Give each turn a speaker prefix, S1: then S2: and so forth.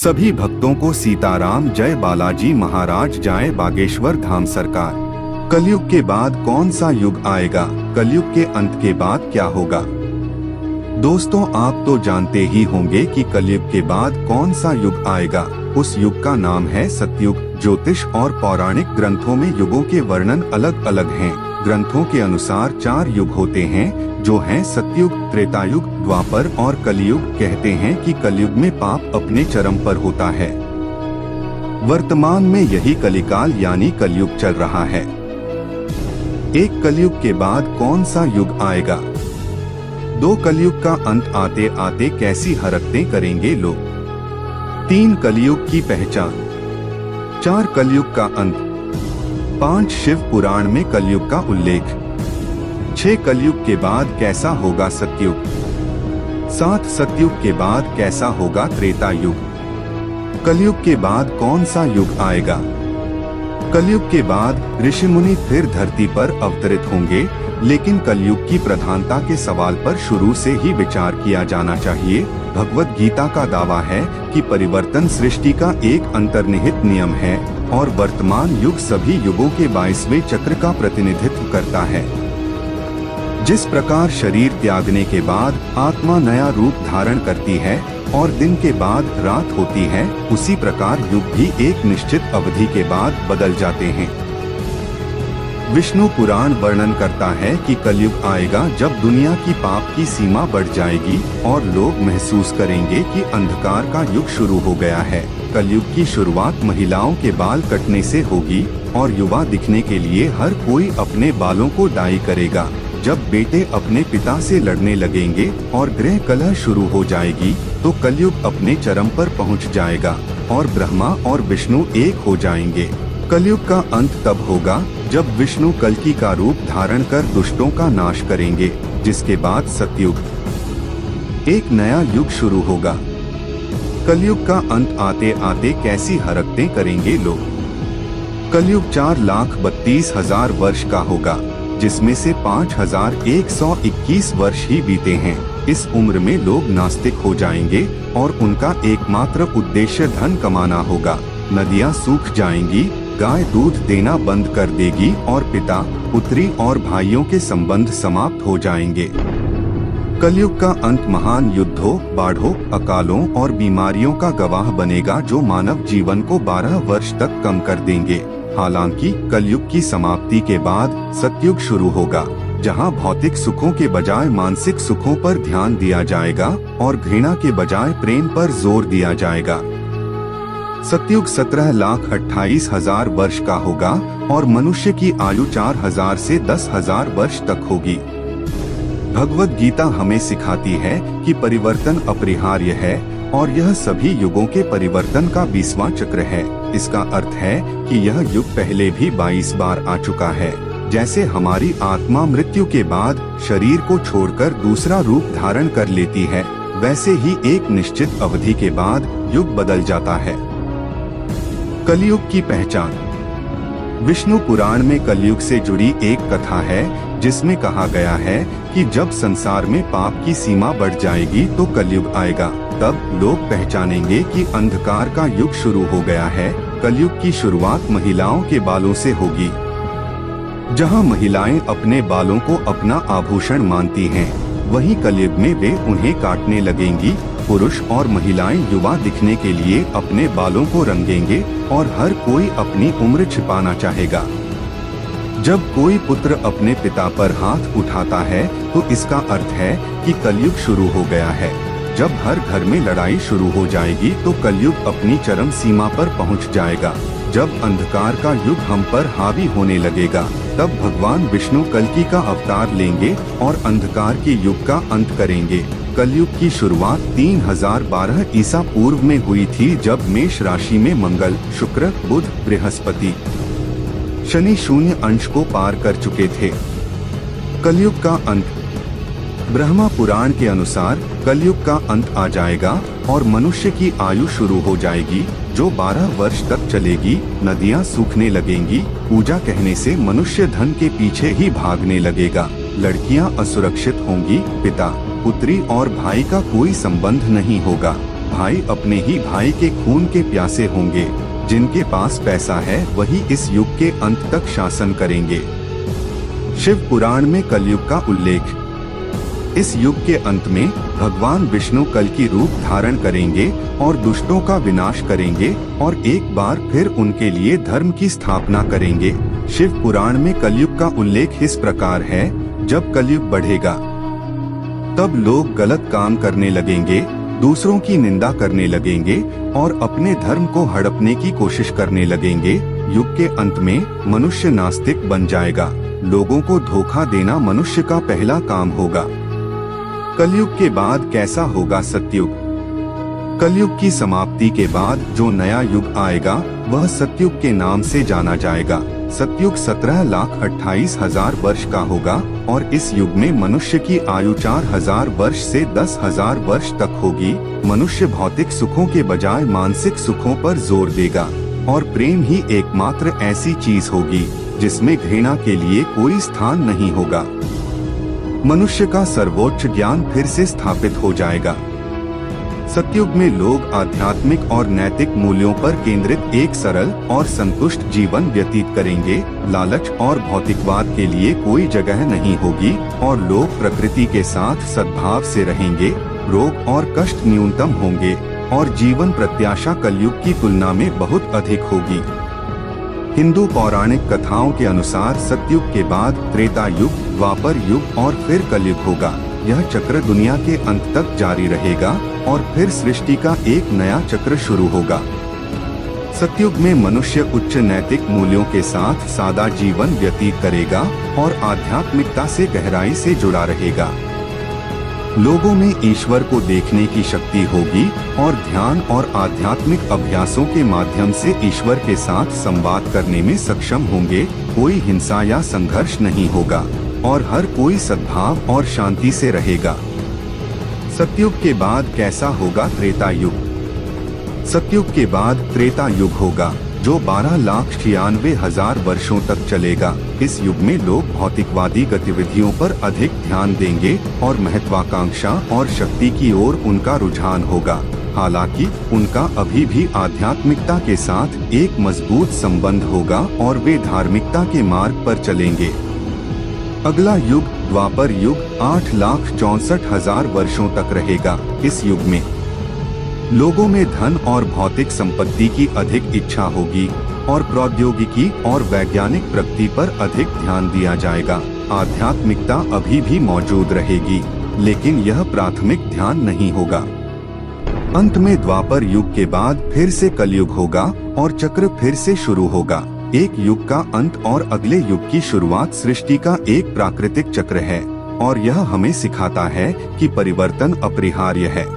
S1: सभी भक्तों को सीताराम जय बालाजी महाराज जाए बागेश्वर धाम सरकार। कलयुग के बाद कौन सा युग आएगा? कलयुग के अंत के बाद क्या होगा? दोस्तों, आप तो जानते ही होंगे कि कलयुग के बाद कौन सा युग आएगा। उस युग का नाम है सतयुग। ज्योतिष और पौराणिक ग्रंथों में युगों के वर्णन अलग अलग हैं। ग्रंथों के अनुसार 4 युग होते हैं, जो हैं सतयुग, त्रेतायुग, द्वापर और कलयुग। कहते हैं कि कलयुग में पाप अपने चरम पर होता है। वर्तमान में यही कलिकाल यानी कलयुग चल रहा है। एक कलयुग के बाद कौन सा युग आएगा? 2 कलयुग का अंत आते आते कैसी हरकतें करेंगे लोग? 3 कलयुग की पहचान। 4 कलयुग का अंत। 5 शिव पुराण में कलयुग का उल्लेख। 6 कलयुग के बाद कैसा होगा सतयुग? 7 सतयुग के बाद कैसा होगा त्रेता युग? कलयुग के बाद कौन सा युग आएगा? कलयुग के बाद ऋषि मुनि फिर धरती पर अवतरित होंगे, लेकिन कलयुग की प्रधानता के सवाल पर शुरू से ही विचार किया जाना चाहिए। भगवत गीता का दावा है कि परिवर्तन सृष्टि का एक अंतर्निहित नियम है और वर्तमान युग सभी युगों के 22वें चक्र का प्रतिनिधित्व करता है। जिस प्रकार शरीर त्यागने के बाद आत्मा नया रूप धारण करती है और दिन के बाद रात होती है, उसी प्रकार युग भी एक निश्चित अवधि के बाद बदल जाते हैं। विष्णु पुराण वर्णन करता है कि कलयुग आएगा जब दुनिया की पाप की सीमा बढ़ जाएगी और लोग महसूस करेंगे कि अंधकार का युग शुरू हो गया है। कलयुग की शुरुआत महिलाओं के बाल कटने से होगी और युवा दिखने के लिए हर कोई अपने बालों को डाई करेगा। जब बेटे अपने पिता से लड़ने लगेंगे और गृह कलह शुरू हो जाएगी, तो कलयुग अपने चरम पर पहुंच जाएगा और ब्रह्मा और विष्णु एक हो जाएंगे। कलयुग का अंत तब होगा जब विष्णु कल्कि का रूप धारण कर दुष्टों का नाश करेंगे, जिसके बाद सतयुग, एक नया युग शुरू होगा। कलयुग का अंत आते आते कैसी हरकतें करेंगे लोग? कलयुग 4,32,000 वर्ष का होगा, जिसमें से 5,121 वर्ष ही बीते हैं। इस उम्र में लोग नास्तिक हो जाएंगे और उनका एकमात्र उद्देश्य धन कमाना होगा। नदियां सूख जाएंगी, गाय दूध देना बंद कर देगी और पिता, पुत्री और भाइयों के संबंध समाप्त हो जाएंगे। कलयुग का अंत महान युद्धों, बाढ़ों, अकालों और बीमारियों का गवाह बनेगा, जो मानव जीवन को 12 वर्ष तक कम कर देंगे। हालांकि कलयुग की समाप्ति के बाद सतयुग शुरू होगा, जहां भौतिक सुखों के बजाय मानसिक सुखों पर ध्यान दिया जाएगा और घृणा के बजाय प्रेम पर जोर दिया जाएगा। सतयुग 17,28,000 वर्ष का होगा और मनुष्य की आयु 4,000 से 10,000 वर्ष तक होगी। भगवत गीता हमें सिखाती है कि परिवर्तन अपरिहार्य है और यह सभी युगों के परिवर्तन का 20वां चक्र है। इसका अर्थ है कि यह युग पहले भी 22 बार आ चुका है। जैसे हमारी आत्मा मृत्यु के बाद शरीर को छोड़कर दूसरा रूप धारण कर लेती है, वैसे ही एक निश्चित अवधि के बाद युग बदल जाता है। कलयुग की पहचान। विष्णु पुराण में कलयुग से जुड़ी एक कथा है, जिसमें कहा गया है कि जब संसार में पाप की सीमा बढ़ जाएगी तो कलयुग आएगा। तब लोग पहचानेंगे कि अंधकार का युग शुरू हो गया है। कलयुग की शुरुआत महिलाओं के बालों से होगी। जहां महिलाएं अपने बालों को अपना आभूषण मानती हैं, वहीं कलयुग में वे उन्हें काटने लगेंगी। पुरुष और महिलाएं युवा दिखने के लिए अपने बालों को रंगेंगे और हर कोई अपनी उम्र छिपाना चाहेगा। जब कोई पुत्र अपने पिता पर हाथ उठाता है, तो इसका अर्थ है कि कलयुग शुरू हो गया है। जब हर घर में लड़ाई शुरू हो जाएगी, तो कलयुग अपनी चरम सीमा पर पहुंच जाएगा। जब अंधकार का युग हम पर हावी होने लगेगा, तब भगवान विष्णु कल्कि का अवतार लेंगे और अंधकार के युग का अंत करेंगे। कलयुग की शुरुआत 3012 ईसा पूर्व में हुई थी, जब मेष राशि में मंगल, शुक्र, बुध, बृहस्पति, शनि शून्य अंश को पार कर चुके थे। कलयुग का अंत। ब्रह्मा पुराण के अनुसार कलयुग का अंत आ जाएगा और मनुष्य की आयु शुरू हो जाएगी, जो 12 वर्ष तक चलेगी। नदियां सूखने लगेंगी। पूजा कहने से मनुष्य धन के पीछे ही भागने लगेगा। लड़कियां असुरक्षित होंगी। पिता, पुत्री और भाई का कोई संबंध नहीं होगा। भाई अपने ही भाई के खून के प्यासे होंगे। जिनके पास पैसा है वही इस युग के अंत तक शासन करेंगे। शिव पुराण में कलयुग का उल्लेख। इस युग के अंत में भगवान विष्णु कल की रूप धारण करेंगे और दुष्टों का विनाश करेंगे और एक बार फिर उनके लिए धर्म की स्थापना करेंगे। शिव पुराण में कलयुग का उल्लेख इस प्रकार है, जब कलयुग बढ़ेगा तब लोग गलत काम करने लगेंगे, दूसरों की निंदा करने लगेंगे और अपने धर्म को हड़पने की कोशिश करने लगेंगे। युग के अंत में मनुष्य नास्तिक बन जाएगा। लोगों को धोखा देना मनुष्य का पहला काम होगा। कलयुग के बाद कैसा होगा सतयुग? कलयुग की समाप्ति के बाद जो नया युग आएगा वह सतयुग के नाम से जाना जाएगा। सतयुग 17,28,000 वर्ष का होगा और इस युग में मनुष्य की आयु 4,000 वर्ष से 10,000 वर्ष तक होगी। मनुष्य भौतिक सुखों के बजाय मानसिक सुखों पर जोर देगा और प्रेम ही एकमात्र ऐसी चीज होगी जिसमें घृणा के लिए कोई स्थान नहीं होगा। मनुष्य का सर्वोच्च ज्ञान फिर से स्थापित हो जाएगा। सतयुग में लोग आध्यात्मिक और नैतिक मूल्यों पर केंद्रित एक सरल और संतुष्ट जीवन व्यतीत करेंगे। लालच और भौतिकवाद के लिए कोई जगह नहीं होगी और लोग प्रकृति के साथ सद्भाव से रहेंगे। रोग और कष्ट न्यूनतम होंगे और जीवन प्रत्याशा कलयुग की तुलना में बहुत अधिक होगी। हिंदू पौराणिक कथाओं के अनुसार सतयुग के बाद त्रेता युग, द्वापर युग और फिर कलयुग होगा। यह चक्र दुनिया के अंत तक जारी रहेगा और फिर सृष्टि का एक नया चक्र शुरू होगा। सतयुग में मनुष्य उच्च नैतिक मूल्यों के साथ सादा जीवन व्यतीत करेगा और आध्यात्मिकता से गहराई से जुड़ा रहेगा। लोगों में ईश्वर को देखने की शक्ति होगी और ध्यान और आध्यात्मिक अभ्यासों के माध्यम से ईश्वर के साथ संवाद करने में सक्षम होंगे। कोई हिंसा या संघर्ष नहीं होगा और हर कोई सद्भाव और शांति से रहेगा। सतयुग के बाद कैसा होगा त्रेता युग? सतयुग के बाद त्रेता युग होगा जो 12,96,000 वर्षों तक चलेगा। इस युग में लोग भौतिकवादी गतिविधियों पर अधिक ध्यान देंगे और महत्वाकांक्षा और शक्ति की ओर उनका रुझान होगा। हालांकि उनका अभी भी आध्यात्मिकता के साथ एक मजबूत संबंध होगा और वे धार्मिकता के मार्ग पर चलेंगे। अगला युग द्वापर युग 8,64,000 वर्षों तक रहेगा। इस युग में लोगों में धन और भौतिक संपत्ति की अधिक इच्छा होगी और प्रौद्योगिकी और वैज्ञानिक प्रगति पर अधिक ध्यान दिया जाएगा। आध्यात्मिकता अभी भी मौजूद रहेगी, लेकिन यह प्राथमिक ध्यान नहीं होगा। अंत में द्वापर युग के बाद फिर से कलयुग होगा और चक्र फिर से शुरू होगा। एक युग का अंत और अगले युग की शुरुआत सृष्टि का एक प्राकृतिक चक्र है और यह हमें सिखाता है कि परिवर्तन अपरिहार्य है।